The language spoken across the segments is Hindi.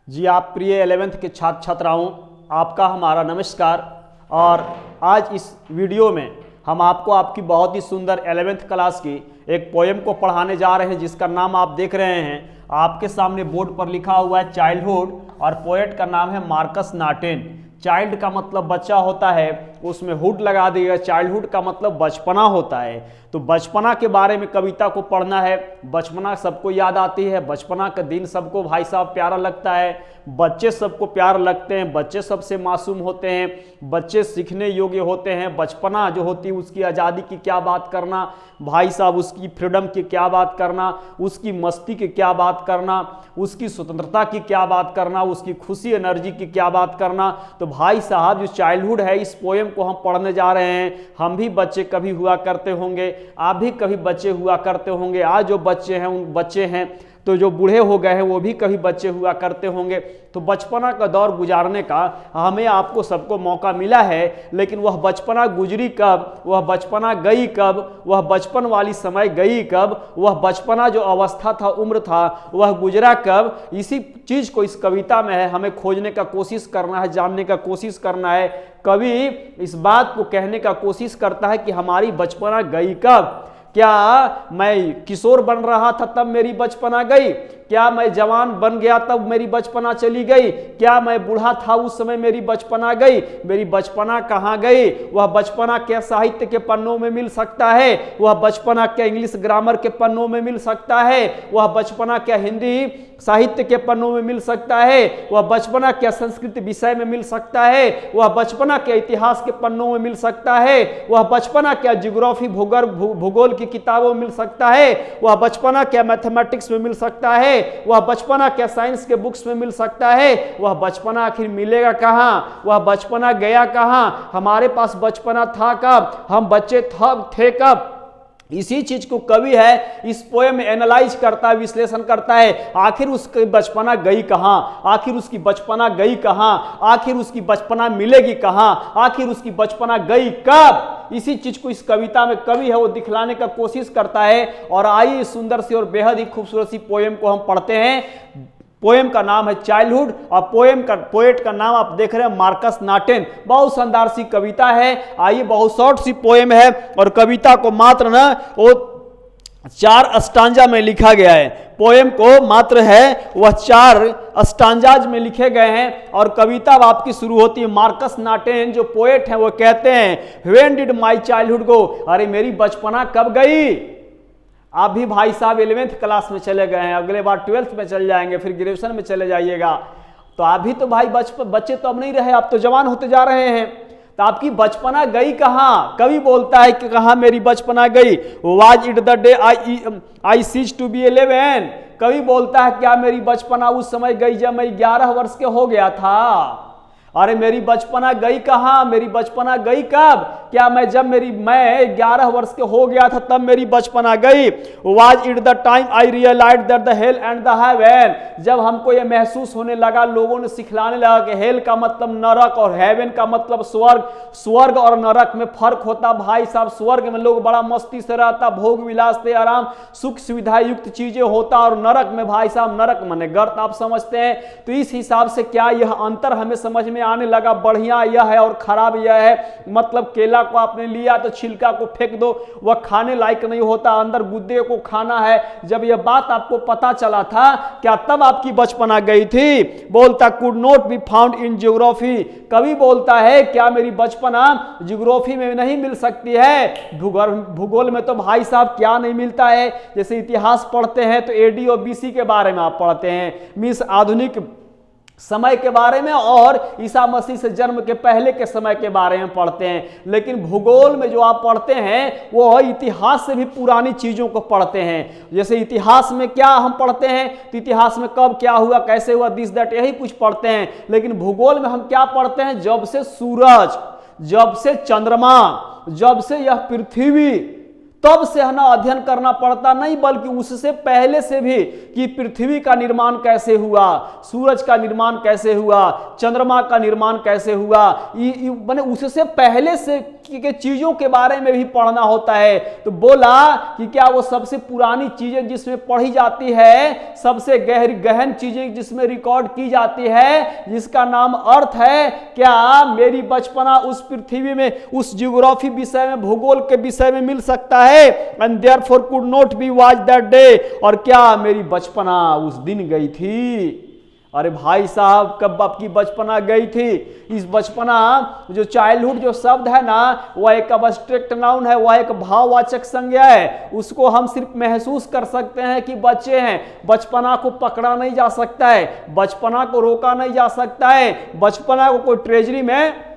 जी आप प्रिय 11th के छात्र छात्राओं, आपका हमारा नमस्कार। और आज इस वीडियो में हम आपको आपकी बहुत ही सुंदर 11th क्लास की एक पोएम को पढ़ाने जा रहे हैं, जिसका नाम आप देख रहे हैं। आपके सामने बोर्ड पर लिखा हुआ है चाइल्डहुड, और पोएट का नाम है मार्कस नाटेन। चाइल्ड का मतलब बच्चा होता है, उसमें हुड लगा दिया। चाइल्डहुड का मतलब बचपना होता है। तो बचपना के बारे में कविता को पढ़ना है। बचपना सबको याद आती है, बचपना का दिन सबको भाई साहब प्यारा लगता है। बच्चे सबको प्यार लगते हैं, बच्चे सबसे मासूम होते हैं, बच्चे सीखने योग्य होते हैं। बचपना जो होती है उसकी आज़ादी की क्या बात करना भाई साहब, उसकी फ्रीडम की क्या बात करना, उसकी मस्ती की क्या बात करना, उसकी स्वतंत्रता की क्या बात करना, उसकी खुशी एनर्जी की क्या बात करना। तो भाई साहब जो चाइल्डहुड है, इस पोएम को हम पढ़ने जा रहे हैं। हम भी बच्चे कभी हुआ करते होंगे, आप भी कभी बच्चे हुआ करते होंगे। आज जो बच्चे हैं उन बच्चे हैं, तो जो बूढ़े हो गए हैं वो भी कभी बच्चे हुआ करते होंगे। तो बचपना का दौर गुजारने का हमें आपको सबको मौका मिला है, लेकिन वह बचपना गुजरी कब, वह बचपना गई कब, वह बचपन वाली समय गई कब, वह बचपना जो अवस्था था, उम्र था, वह गुजरा कब। इसी चीज़ को इस कविता में है, हमें खोजने का कोशिश करना है, जानने का कोशिश करना है। कवि इस बात को कहने का कोशिश करता है कि हमारी बचपना गई कब। क्या मैं किशोर बन रहा था तब मेरी बचपना गई? क्या मैं जवान बन गया तब मेरी बचपना चली गई? क्या मैं बूढ़ा था उस समय मेरी बचपना गई? मेरी बचपना कहाँ गई? वह बचपना क्या साहित्य के पन्नों में मिल सकता है? वह बचपना क्या इंग्लिश ग्रामर के पन्नों में मिल सकता है? वह बचपना क्या हिंदी साहित्य के पन्नों में मिल सकता है? वह बचपना क्या संस्कृत विषय में मिल सकता है? वह बचपना क्या इतिहास के पन्नों में मिल सकता है? वह बचपना क्या ज्योग्राफी भूगोल की किताबों में मिल सकता है? वह बचपना क्या मैथमेटिक्स में मिल सकता है? वह बचपना क्या साइंस के बुक्स में मिल सकता है? वह बचपना आखिर मिलेगा कहाँ? वह बचपना गया कहाँ? हमारे पास बचपना था कब? हम बच्चे थे कब? इसी चीज को कवि है इस पोएम में एनालाइज करता है, विश्लेषण करता है। आखिर उसकी बचपना गई कहाँ? आखिर उसकी बचपना गई कहाँ? आखिर उसकी बचपना मिलेगी कहाँ? आखिर उसकी बचपना गई कब? इसी चीज को इस कविता में कवि है वो दिखलाने का कोशिश करता है। और आइए सुंदर सी और बेहद ही खूबसूरत सी पोएम को हम पढ़ते हैं। पोएम का नाम है चाइल्डहुड, और पोएट का नाम आप देख रहे हैं मार्कस नाटेन। बहुत शानदार सी कविता है। आइए, बहुत शॉर्ट सी पोएम है, और कविता को मात्र ना वो 4 स्टांजा में लिखा गया है। पोएम को मात्र है वह 4 स्टांजाज में लिखे गए हैं। और कविता आपकी शुरू होती है। मार्कस नाटेन जो पोएट हैं वो कहते हैं, when did my childhood go, अरे मेरी बचपना कब गई। आप भी भाई साहब 11th क्लास में चले गए हैं, अगले बार 12th में चले जाएंगे, फिर ग्रेजुएशन में चले जाइएगा। तो आप भी तो भाई बच्चे तो अब नहीं रहे, आप तो जवान होते जा रहे हैं। तो आपकी बचपना गई कहाँ? कवि बोलता है कि कहाँ मेरी बचपना गई। Was it the day I ceased to be 11। कवि बोलता है क्या मेरी बचपना उस समय गई जब मैं 11 वर्ष के हो गया था? अरे मेरी बचपना गई कहाँ? मेरी बचपना गई कब? क्या मैं 11 वर्ष के हो गया था तब मेरी बचपना गई। Was it the time I realise that the hell and the heaven, जब हमको ये महसूस होने लगा, लोगों ने सिखलाने लगा कि हेल का मतलब नरक और हेवन का मतलब स्वर्ग। स्वर्ग और नरक में फर्क होता भाई साहब। स्वर्ग में लोग बड़ा मस्ती से रहता, भोग विलास से आराम सुख सुविधा युक्त चीजें होता, और नरक में भाई साहब, नरक माने गर्त, आप समझते हैं। तो इस हिसाब से क्या यह अंतर हमें समझ में आने लगा। बढ़िया यह है और खराब यह है। मतलब केला को आपने लिया तो छिलका को फेंक दो, वह खाने लायक नहीं होता, अंदर गुद्दे को खाना है। जब यह बात आपको पता चला था, क्या तब आपकी बचपना गई थी? बोलता could not be found in geography. कवि बोलता है क्या मेरी बचपना ज्योग्राफी में नहीं मिल सकती है? भूगोल में तो भाई साहब क्या नहीं मिलता है। जैसे इतिहास पढ़ते हैं तो एडी और बीसी के बारे में आप पढ़ते हैं, मीन्स आधुनिक समय के बारे में, और ईसा मसीह से जन्म के पहले के समय के बारे में पढ़ते हैं। लेकिन भूगोल में जो आप पढ़ते हैं वो इतिहास से भी पुरानी चीजों को पढ़ते हैं। जैसे इतिहास में क्या हम पढ़ते हैं, तो इतिहास में कब क्या हुआ, कैसे हुआ, दिस दैट, यही कुछ पढ़ते हैं। लेकिन भूगोल में हम क्या पढ़ते हैं? जब से सूरज, जब से चंद्रमा, जब से यह पृथ्वी, तब से है ना अध्ययन करना पड़ता, नहीं बल्कि उससे पहले से भी कि पृथ्वी का निर्माण कैसे हुआ, सूरज का निर्माण कैसे हुआ, चंद्रमा का निर्माण कैसे हुआ, माने उससे पहले से के चीजों के बारे में भी पढ़ना होता है। तो बोला कि क्या वो सबसे पुरानी चीजें जिसमें पढ़ी जाती है, सबसे गहन चीजें जिसमें रिकॉर्ड की जाती है, जिसका नाम अर्थ है, क्या मेरी बचपना उस पृथ्वी में, उस जियोग्राफी विषय में, भूगोल के विषय में मिल सकता है? And therefore could not be watch that day, और क्या मेरी बचपना उस दिन गई थी? अरे भाई साहब, कब आपकी बचपना गई थी? इस बचपना, जो चाइल्डहुड जो शब्द है ना, वह एक अब्स्ट्रैक्ट नाउन है, वह एक भाववाचक संज्ञा है। उसको हम सिर्फ महसूस कर सकते हैं कि बच्चे हैं। बचपना को पकड़ा नहीं जा सकता है, बचपना को रोका नहीं जा सकता है, बचपना को कोई ट्रेजरी में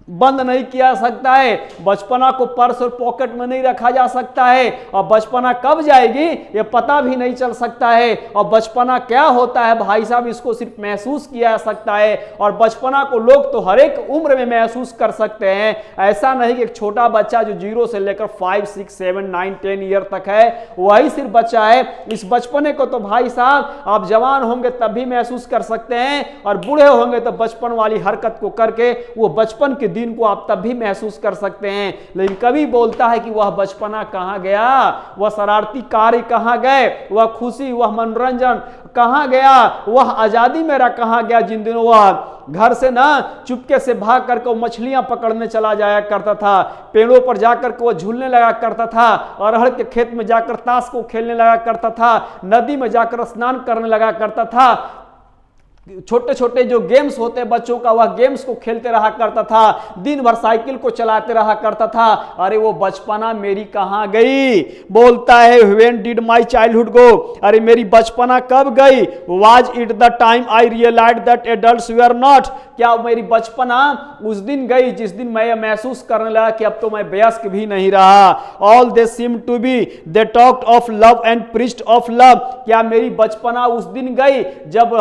बंद नहीं किया सकता है, बचपना को पर्स और पॉकेट में नहीं रखा जा सकता है, और बचपना कब जाएगी ये पता भी नहीं चल सकता है। और बचपना क्या होता है भाई साहब, इसको सिर्फ महसूस किया जा सकता है। और बचपना को लोग तो हर एक उम्र में महसूस कर सकते हैं। ऐसा नहीं कि एक छोटा बच्चा जो 0 से लेकर 5, 6, 7, 9, 10 ईयर तक है वही सिर्फ बच्चा है। इस बचपने को तो भाई साहब आप जवान होंगे तब भी महसूस कर सकते हैं, और बूढ़े होंगे तो बचपन वाली हरकत को करके वो बचपन के दिन को आप तब भी महसूस कर सकते हैं। लेकिन कवि बोलता है कि वह बचपना कहां गया, वह शरारती कार्य कहां गए, वह खुशी, वह मनोरंजन कहां गया, वह आजादी मेरा कहां गया, जिन दिनों वह घर से ना चुपके से भाग करके मछलियां पकड़ने चला जाया करता था, पेड़ों पर जाकर के वो झूलने लगा करता था, अरहर के खेत में जाकर ताश को खेलने लगा करता था, नदी में जाकर स्नान करने लगा करता था, छोटे छोटे जो गेम्स होते हैं बच्चों का, वह गेम्स को खेलते रहा करता था, दिन भर साइकिल को चलाते रहा करता था। अरे वो बचपना मेरी कहां गई? बोलता है when did my childhood go, अरे मेरी बचपना कब गई? Was it the time I realised that adults were not, क्या मेरी बचपना उस दिन गई जिस दिन मैं महसूस करने लगा कि अब तो मैं वयस्क भी नहीं रहा। All they seem to be, they talked of love and preached of love, क्या मेरी बचपना उस दिन गई जब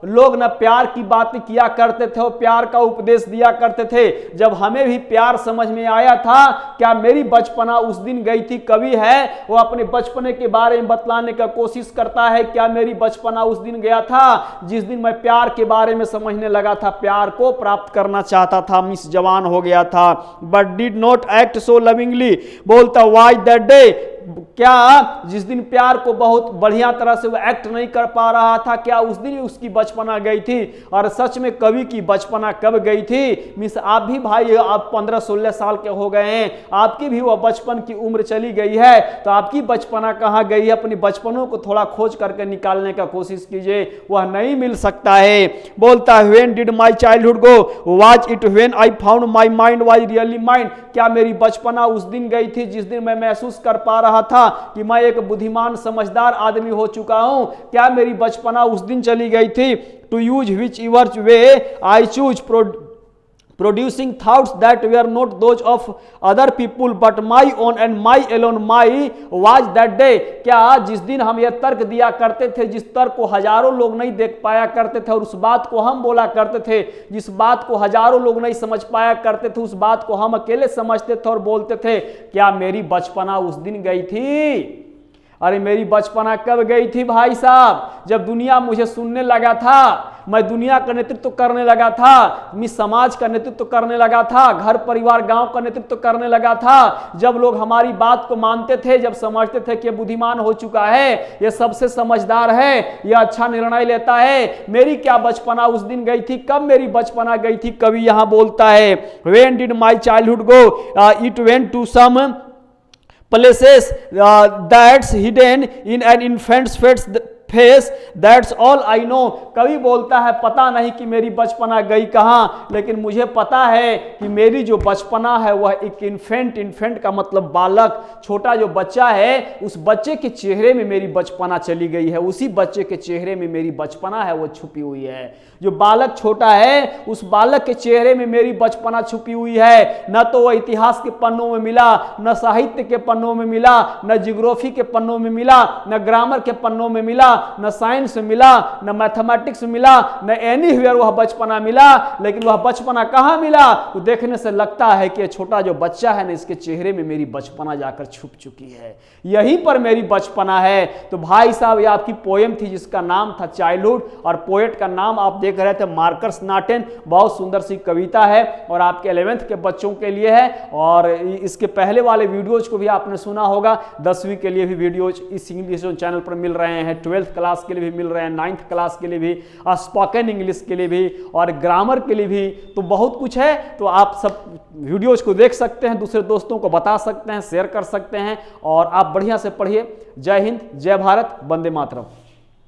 लोग ना प्यार की बातें किया करते थे और प्यार का उपदेश दिया करते थे, जब हमें भी प्यार समझ में आया था? क्या मेरी बचपना उस दिन गई थी? कवि है वो अपने बचपने के बारे में बतलाने का कोशिश करता है, क्या मेरी बचपना उस दिन गया था जिस दिन मैं प्यार के बारे में समझने लगा था, प्यार को प्राप्त करना चाहता था, मिस जवान हो गया था। But did not act so lovingly, बोलता वाज दैट डे, क्या जिस दिन प्यार को बहुत बढ़िया तरह से वो एक्ट नहीं कर पा रहा था, क्या उस दिन उसकी बचपना गई थी? और सच में कवि की बचपना कब गई थी? मिस आप भी भाई, आप 15-16 साल के हो गए हैं, आपकी भी वह बचपन की उम्र चली गई है, तो आपकी बचपना कहाँ गई है? अपनी बचपनों को थोड़ा खोज करके निकालने का कोशिश कीजिए, वह नहीं मिल सकता है। बोलता है when did my childhood go, was it when I found my mind was really mind, क्या मेरी बचपना उस दिन गई थी जिस दिन मैं महसूस कर पा रहा था कि मैं एक बुद्धिमान समझदार आदमी हो चुका हूं? क्या मेरी बचपना उस दिन चली गई थी? To use whichever way I choose, producing thoughts that were not those of other people but my own and my alone, my was that day, क्या जिस दिन हम यह तर्क दिया करते थे, जिस तर्क को हजारों लोग नहीं देख पाया करते थे, और उस बात को हम बोला करते थे, जिस बात को हजारों लोग नहीं समझ पाया करते थे, उस बात को हम अकेले समझते थे और बोलते थे, क्या मेरी बचपना उस दिन गई थी? अरे मेरी बचपना कब गई थी भाई साहब? जब दुनिया मुझे सुनने लगा था, मैं दुनिया का नेतृत्व करने लगा था, मैं समाज का नेतृत्व करने लगा था, घर परिवार गांव का नेतृत्व करने लगा था, जब लोग हमारी बात को मानते थे, जब समझते थे कि बुद्धिमान हो चुका है, ये सबसे समझदार है, ये अच्छा निर्णय लेता है, मेरी क्या बचपना उस दिन गई थी? कब मेरी बचपना गई थी? कवि यहां बोलता है when did my childhood go, it went to some places that's hidden in an infant's face, that's all I know, कवि बोलता है पता नहीं कि मेरी बचपना गई कहां, लेकिन मुझे पता है कि मेरी जो बचपना है वह एक इन्फेंट का मतलब बालक, छोटा जो बच्चा है, उस बच्चे के चेहरे में मेरी बचपना चली गई है, उसी बच्चे के चेहरे में मेरी बचपना है वो छुपी हुई है। जो बालक छोटा है उस बालक के चेहरे में मेरी बचपना छुपी हुई है। न तो वह इतिहास के पन्नों में मिला, न साहित्य के पन्नों में मिला, न जियोग्राफी के पन्नों में मिला, न ग्रामर के पन्नों में मिला, न साइंस में मिला, न मैथमेटिक्स में मिला, न एनीवेयर वह बचपना मिला। लेकिन वह बचपना कहाँ मिला? तो देखने से लगता है कि छोटा जो बच्चा है ना, इसके चेहरे में मेरी बचपना जाकर छुप चुकी है, यहीं पर मेरी बचपना है। तो भाई साहब, ये आपकी पोएम थी जिसका नाम था चाइल्डहुड, और पोएट का नाम आप देख रहे थे मार्कस नाटेन। बहुत सुंदर सी कविता है और आपके 11th के बच्चों के लिए है। और इसके पहले वाले वीडियोज को भी आपने सुना होगा। 10वीं के लिए भी वीडियोज इस इंग्लिश चैनल पर मिल रहे हैं, 12th क्लास के लिए भी मिल रहे हैं, 9th क्लास के लिए भी, स्पोकन इंग्लिश के लिए भी और ग्रामर के लिए भी। तो बहुत कुछ है, तो आप सब वीडियोज को देख सकते हैं, दूसरे दोस्तों को बता सकते हैं, शेयर कर सकते हैं, और आप बढ़िया से पढ़िए। जय हिंद, जय भारत, वंदे मातरम।